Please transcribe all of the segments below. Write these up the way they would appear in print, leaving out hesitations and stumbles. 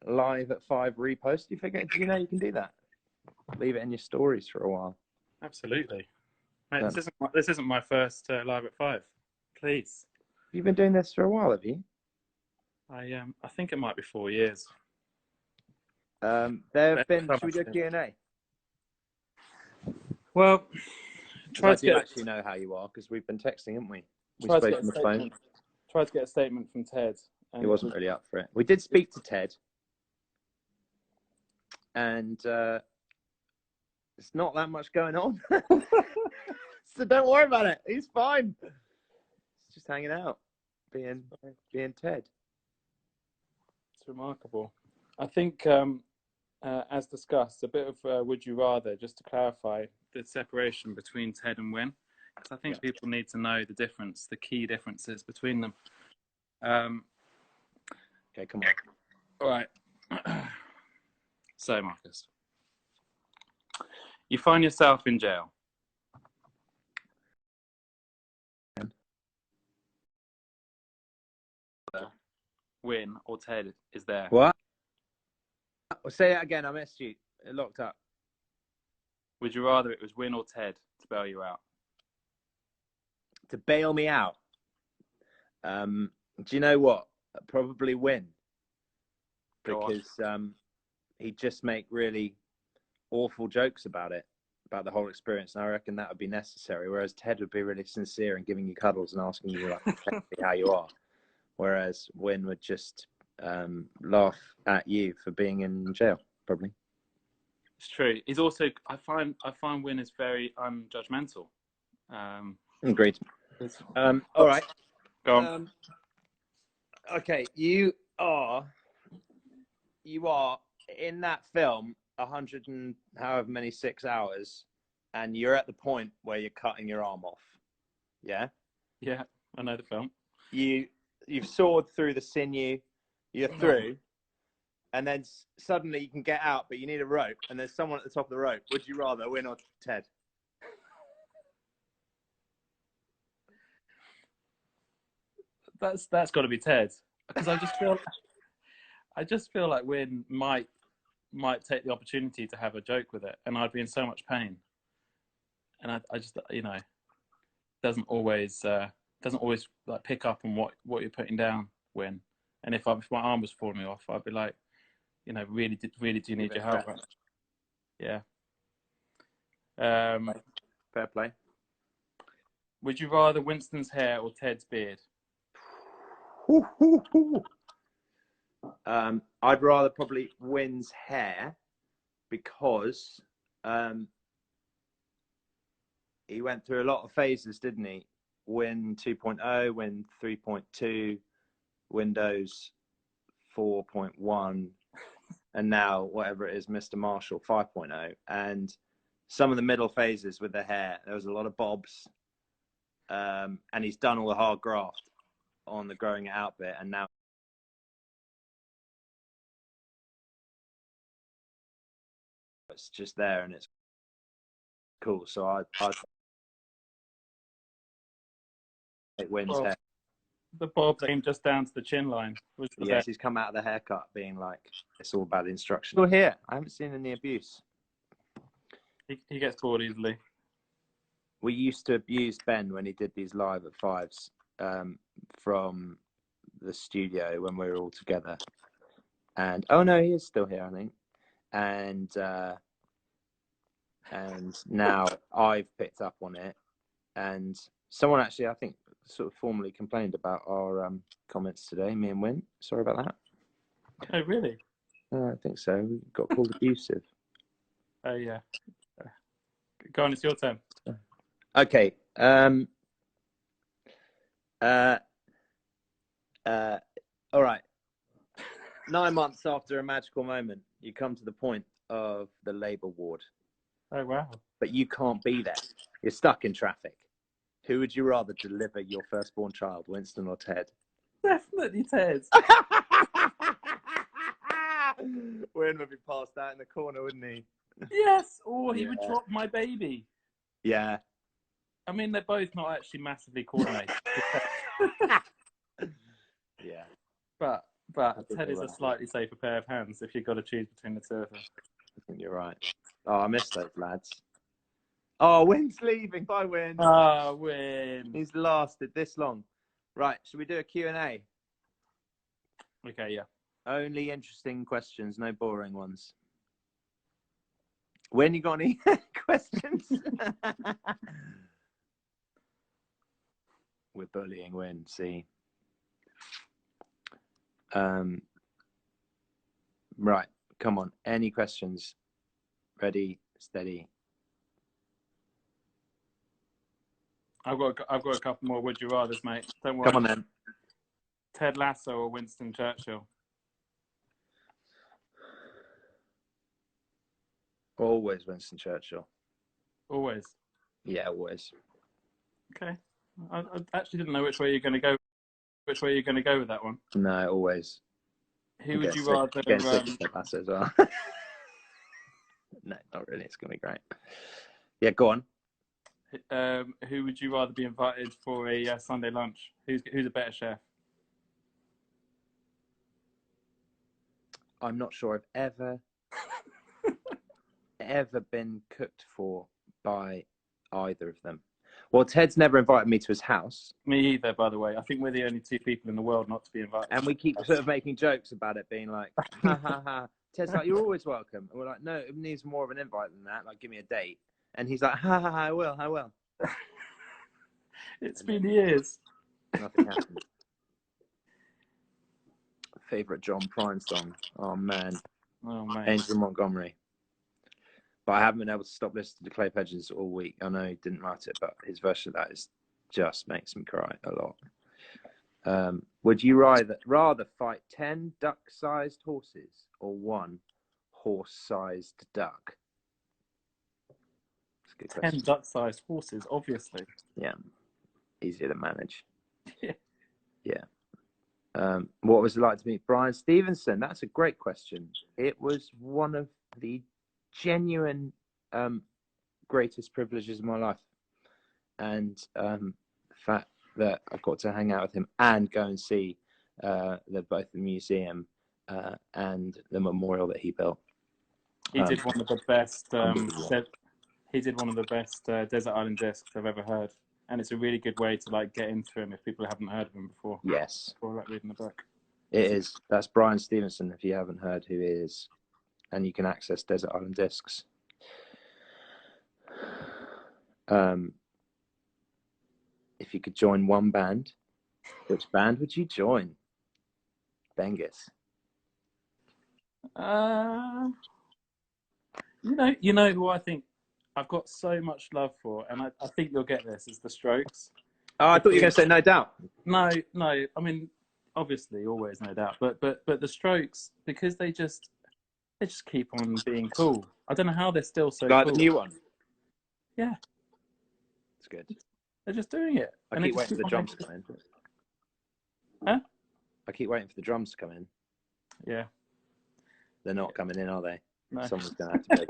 live at 5 repost. Do you know you can do that? Leave it in your stories for a while. Absolutely. Mate, this isn't my first live at 5. Please. You've been doing this for a while, have you? I think it might be 4 years. There have been. Should we do a Q&A? Well, I do actually know how you are because we've been texting, haven't we? We spoke on the phone. Tried to get a statement from Ted. He wasn't really up for it. We did speak to Ted, and there's not that much going on. So don't worry about it. He's fine. He's just hanging out, being Ted. It's remarkable. I think, as discussed, a bit of would you rather, just to clarify the separation between Ted and Win, because I think people need to know the difference, the key differences between them. Okay, come on. All right. So, Marcus, you find yourself in jail. Win or Ted is there. What? Say that again. I missed you. It locked up. Would you rather it was Win or Ted to bail you out? To bail me out? Do you know what? Probably Win. Because he'd just make really awful jokes about it, about the whole experience, and I reckon that would be necessary. Whereas Ted would be really sincere and giving you cuddles and asking you like how you are. Whereas Win would just laugh at you for being in jail, probably. It's true. He's also, I find Win is very judgmental. Agreed. All right. Go on. Okay, you are in that film 100 and however many 6 hours, and you're at the point where you're cutting your arm off. Yeah. Yeah, I know the film. You've sawed through the sinew. You're through, and then suddenly you can get out, but you need a rope, and there's someone at the top of the rope. Would you rather Win or Ted? That's got to be Ted, because I just feel like Win might take the opportunity to have a joke with it, and I'd be in so much pain. And I just, doesn't always like pick up on what you're putting down, Win. And if my arm was falling off, I'd be like, really do you need your help? Yeah. Fair play. Would you rather Winston's hair or Ted's beard? I'd rather probably Win's hair, because he went through a lot of phases, didn't he? Win 2.0, Win 3.2, Windows 4.1, and now whatever it is, Mr. Marshall 5.0. And some of the middle phases with the hair, there was a lot of bobs, and he's done all the hard graft on the growing it out bit, and now it's just there and it's cool. So I'd take Win's hair. The bob came just down to the chin line. Yes, he's come out of the haircut being like, it's all about the instruction. Still here. I haven't seen any abuse. He gets bored easily. We used to abuse Ben when he did these live at 5s from the studio when we were all together. And oh no, he is still here, I think. And now I've picked up on it, and someone actually, I think, sort of formally complained about our comments today, me and Win. Sorry about that. Oh really? I think so. We got called abusive. Oh yeah. Go on, it's your turn. Okay. All right. 9 months after a magical moment, you come to the point of the Labour ward. Oh wow. But you can't be there. You're stuck in traffic. Who would you rather deliver your firstborn child, Winston or Ted? Definitely Ted. Win would be passed out in the corner, wouldn't he? Yes, or he would drop my baby. Yeah. I mean, they're both not actually massively coordinated. Yeah. But But Ted is a slightly safer pair of hands if you've got to choose between the two of them. I think you're right. Oh, I miss those lads. Oh, Wynn's leaving. Bye, Wynn. Ah, Wynn. He's lasted this long. Right, should we do a Q&A? Okay, yeah. Only interesting questions, no boring ones. Wynn, you got any questions? We're bullying Wynn, see. Right, come on. Any questions? Ready, steady. I've got a couple more would you rathers, mate. Don't worry. Come on then. Ted Lasso or Winston Churchill? Always Winston Churchill. Always. Yeah, always. Okay. I actually didn't know which way you're going to go. Which way you're going to go with that one? No, always. Who would you rather? Get sick of that as well. No, not really. It's going to be great. Yeah, go on. Who would you rather be invited for a Sunday lunch? Who's a better chef? I'm not sure I've ever been cooked for by either of them. Well, Ted's never invited me to his house. Me either, by the way. I think we're the only two people in the world not to be invited. And we keep sort of making jokes about it, being like, ha ha ha. Ted's like, you're always welcome. And we're like, no, it needs more of an invite than that. Like, give me a date. And he's like, ha ha ha, I will. It's been years. Nothing happened. Favorite John Prine song? Oh man. Angel Montgomery. But I haven't been able to stop listening to Clay Pigeons all week. I know he didn't write it, but his version of that just makes me cry a lot. Would you rather fight 10 duck-sized horses or 1 horse-sized duck? That's a good question. 10 duck-sized horses, obviously. Yeah, easier to manage. Yeah. What was it like to meet Brian Stevenson? That's a great question. It was one of the genuine greatest privileges of my life, and the fact that I've got to hang out with him and go and see both the museum and the memorial that he built. He did one of the best. He did one of the best desert island discs I've ever heard, and it's a really good way to like get into him if people haven't heard of him before. Yes, before like reading the book. It is. That's Brian Stevenson. If you haven't heard who he is, and you can access desert island discs. If you could join one band, which band would you join? Bengus. You know who I think I've got so much love for, and I think you'll get this, is the Strokes. Oh, I thought you were going to say No Doubt. No. I mean, obviously, always No Doubt, but the Strokes, because they just keep on being cool. I don't know how they're still so like cool. The new one. Yeah, it's good. They're just doing it. I keep waiting for the drums to come in. Huh? I keep waiting for the drums to come in. Yeah. They're not coming in, are they? No. Someone's going to have to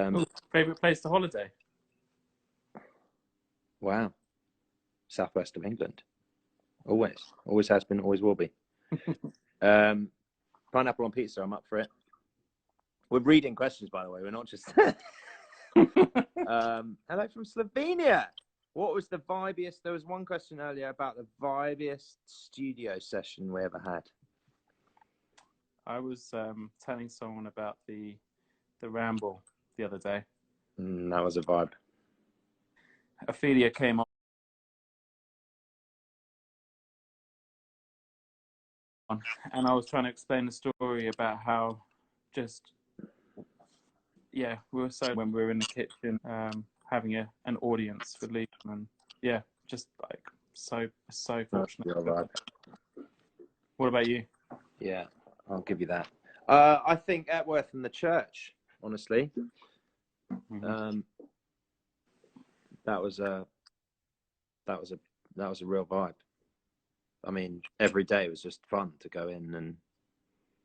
take. Favorite place to holiday? Wow. Southwest of England. Always has been, always will be. Pineapple on pizza, I'm up for it. We're reading questions, by the way. We're not just... Hello from Slovenia. What was the vibiest? There was one question earlier about the vibiest studio session we ever had. I was telling someone about the ramble the other day. That was a vibe. Ophelia came on, and I was trying to explain the story about how we were so when we were in the kitchen having an audience for Liam, and just like so fortunate. What about you? Yeah, I'll give you that. I think Epworth and the church, honestly. Mm-hmm. That was a real vibe. I mean, every day was just fun to go in and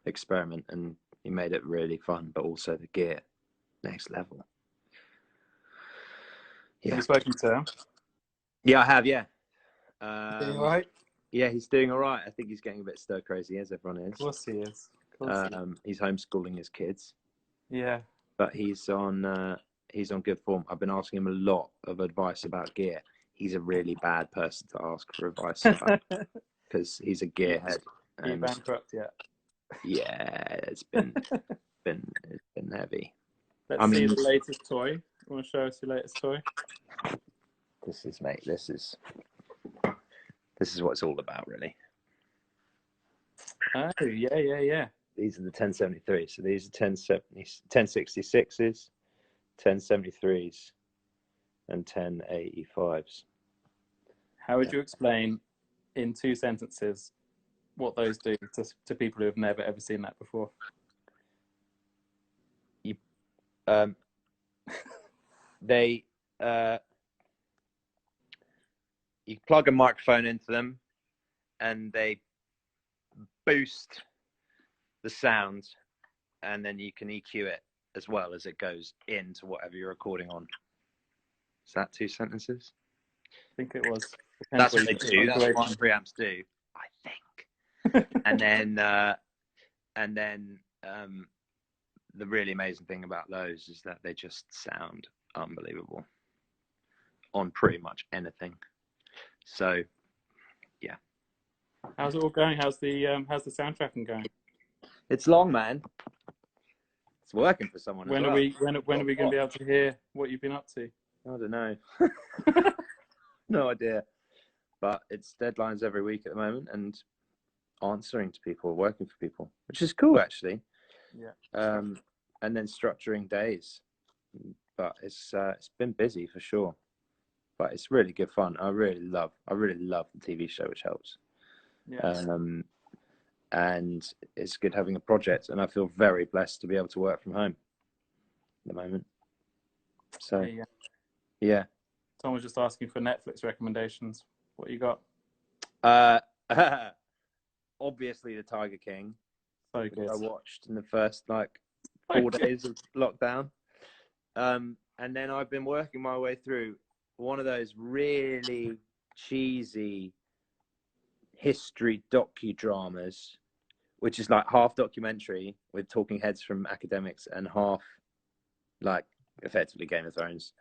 experiment, and he made it really fun, but also the gear, next level. Yeah. Have you spoken to him? Yeah, I have, yeah. Are you all right? Yeah, he's doing all right. I think he's getting a bit stir crazy, as everyone is. Of course he is. Of course he is. He's homeschooling his kids. Yeah. But he's on good form. I've been asking him a lot of advice about gear. He's a really bad person to ask for advice about because he's a gearhead. Are you bankrupt yet? Yeah, it's been heavy. Let's see the latest toy. You want to show us your latest toy? This is what it's all about, really. Oh, yeah. These are the 1073s. So these are 1066s, 1073s, and 1085s. How would you explain in 2 sentences what those do to people who have never ever seen that before? You plug a microphone into them, and they boost the sound, and then you can EQ it as well as it goes into whatever you're recording on. Is that 2 sentences? I think it was. That's what they do. That's what preamps do, I think. and then the really amazing thing about those is that they just sound unbelievable on pretty much anything. So, yeah. How's it all going? How's the sound tracking going? It's long, man. It's working for someone. When are we going to be able to hear what you've been up to? I don't know. No idea. But it's deadlines every week at the moment, and answering to people, working for people, which is cool, actually. Yeah. And then structuring days, but it's been busy for sure. But it's really good fun. I really love the TV show, which helps. Yeah. And it's good having a project, and I feel very blessed to be able to work from home at the moment. So, yeah. Someone was just asking for Netflix recommendations. What you got? Obviously, The Tiger King. So good. I watched in the first 4 days of lockdown, and then I've been working my way through one of those really cheesy history docudramas, which is like half documentary with talking heads from academics and half effectively Game of Thrones,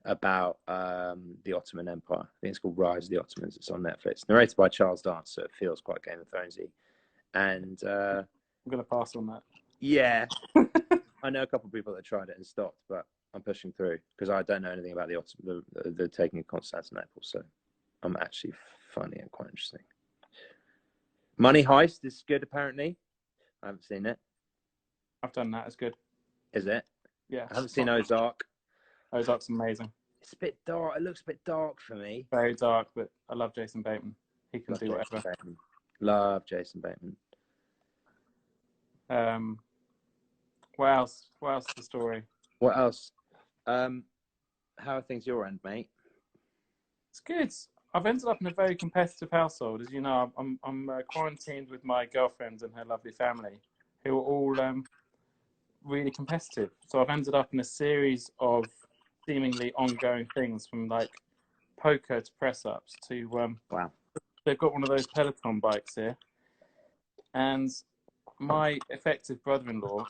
about the Ottoman Empire. I think it's called Rise of the Ottomans. It's on Netflix, narrated by Charles Dance, so it feels quite Game of Thronesy. And I'm gonna pass on that. Yeah. I know a couple of people that tried it and stopped, but I'm pushing through because I don't know anything about the taking of Constantinople, so I'm actually finding it quite interesting. Money Heist is good, apparently. I haven't seen it. I've done that. It's good. Is it? Yeah. I haven't seen Ozark. Ozark's amazing. It's a bit dark. It looks a bit dark for me. Very dark, but I love Jason Bateman. He can do whatever. Love Jason Bateman. What else? What else is the story? What else? How are things your end, mate? It's good. I've ended up in a very competitive household. As you know, I'm quarantined with my girlfriend and her lovely family, who are all really competitive. So I've ended up in a series of seemingly ongoing things, from poker to press-ups to wow. They've got one of those Peloton bikes here, and my effective brother-in-law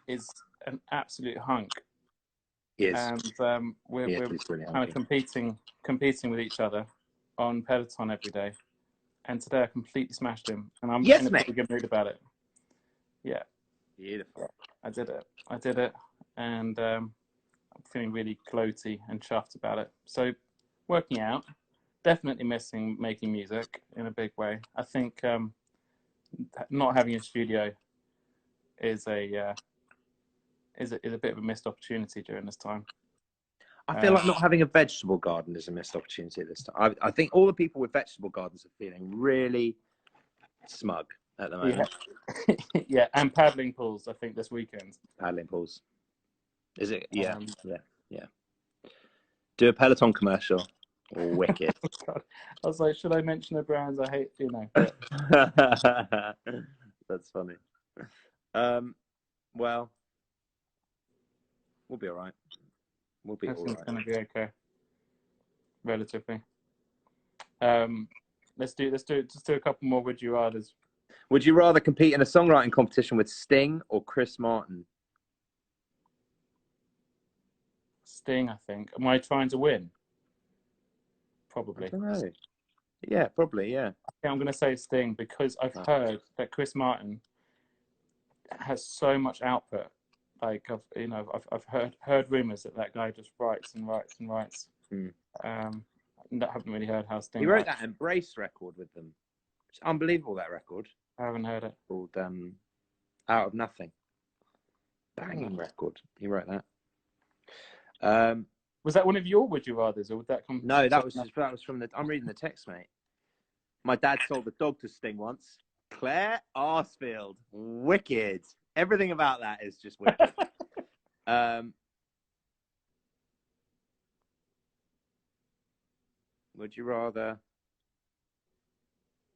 is an absolute hunk. Yes. And we're kind of competing with each other on Peloton every day. And today I completely smashed him, and I'm in a pretty good mood about it. Yeah. Beautiful. I did it, and I'm feeling really gloaty and chuffed about it. So, working out, definitely missing making music in a big way. I think not having a studio is a bit of a missed opportunity during this time. I feel like not having a vegetable garden is a missed opportunity this time. I think all the people with vegetable gardens are feeling really smug at the moment. Yeah, yeah, and paddling pools, I think, this weekend. Paddling pools. Is it? Yeah, yeah. Do a Peloton commercial. Wicked. God. I was like, should I mention the brands? I hate, But... That's funny. Well, we'll be all right. We'll be all right. It's going to be okay, relatively. Let's do a couple more would you rathers. Would you rather compete in a songwriting competition with Sting or Chris Martin? Sting, I think. Am I trying to win? Probably. I don't know. Yeah, probably. Yeah. Okay, I'm going to say Sting because I've heard that Chris Martin has so much output. Like I've heard rumors that guy just writes and writes and writes. I haven't really heard how Sting. He wrote that Embrace record with them. It's unbelievable, that record. I haven't heard it. Called Out of Nothing. Banging record. He wrote that. Was that one of your would you rathers, or would that come? No, that was from the. I'm reading the text, mate. My dad sold the dog to Sting once. Claire Arsfield, wicked. Everything about that is just wicked. Would you rather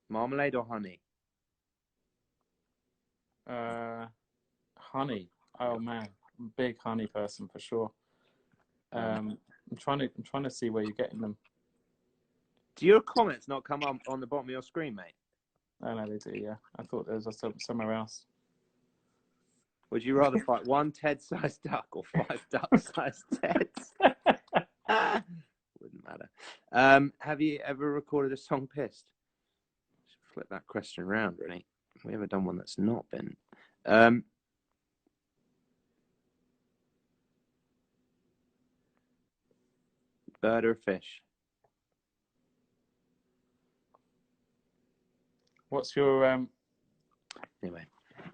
marmalade or honey? Honey. Oh man, I'm a big honey person for sure. I'm trying to see where you're getting them. Do your comments not come up on the bottom of your screen, mate? Oh no, they do. Yeah, I thought there was somewhere else. Would you rather fight one Ted-sized duck or 5 duck-sized Teds? Wouldn't matter. Have you ever recorded a song pissed? Should flip that question around, really. Have we ever done one that's not been? Bird or fish? What's your anyway?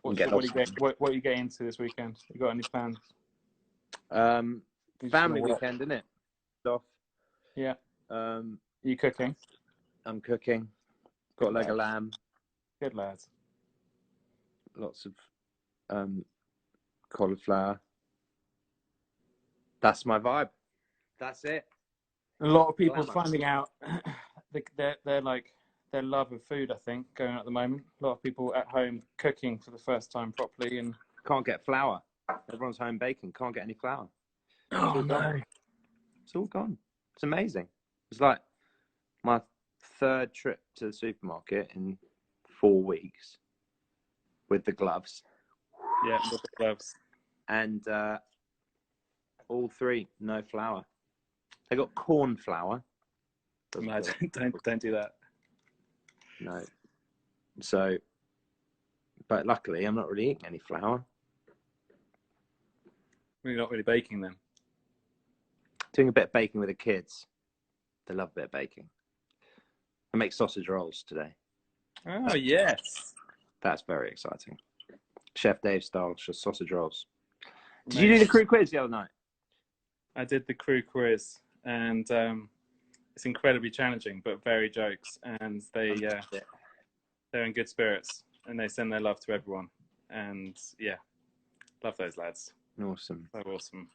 What are you getting into this weekend? You got any plans? Family weekend, isn't it? Off. Yeah. You cooking? I'm cooking. Got a leg of lamb. Good lads. Lots of cauliflower. That's my vibe. That's it. A lot of people finding out their love of food, I think, going at the moment. A lot of people at home cooking for the first time properly and can't get flour. Everyone's home baking. Can't get any flour. Oh no! It's all gone. It's amazing. It's like my 3rd trip to the supermarket in 4 weeks with the gloves. Yeah, with the gloves. And all 3, no flour. They got corn flour. No, don't do that. No. So, but luckily, I'm not really eating any flour. You're not really baking then? Doing a bit of baking with the kids. They love a bit of baking. I make sausage rolls today. Oh, yes. That's very exciting. Chef Dave style sausage rolls. Did you do the crew quiz the other night? I did the crew quiz, and it's incredibly challenging, but very jokes. And they're in good spirits, and they send their love to everyone. And yeah, love those lads. Awesome. So awesome.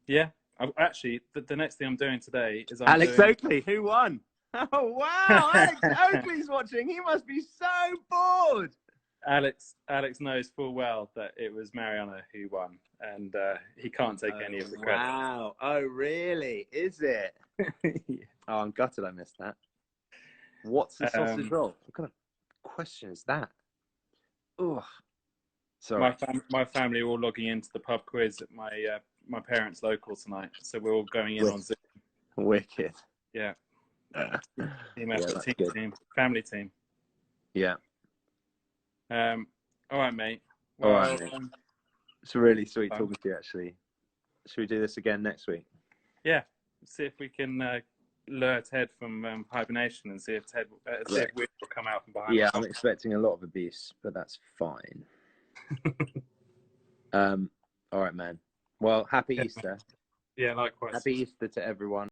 Yeah. Actually, the next thing I'm doing today is Alex Oakley, who won? Oh wow, Alex Oakley's watching. He must be so bored. Alex knows full well that it was Mariana who won, and he can't take any of the credit. Wow. Oh really? Is it? Yeah. Oh, I'm gutted I missed that. What's the sausage roll? What kind of question is that? Ugh. Sorry. My family are all logging into the pub quiz at my parents' local tonight, so we're all going in on Zoom. Wicked. Yeah. Team effort, team, family team. Yeah. All right, mate. Well, all right, mate. It's really sweet talking to you, actually. Should we do this again next week? Yeah. See if we can lure Ted from hibernation and see if Ted will come out from behind. Yeah, I'm expecting a lot of abuse, but that's fine. All right, man. Well, happy Easter. Yeah, likewise. Happy Easter to everyone.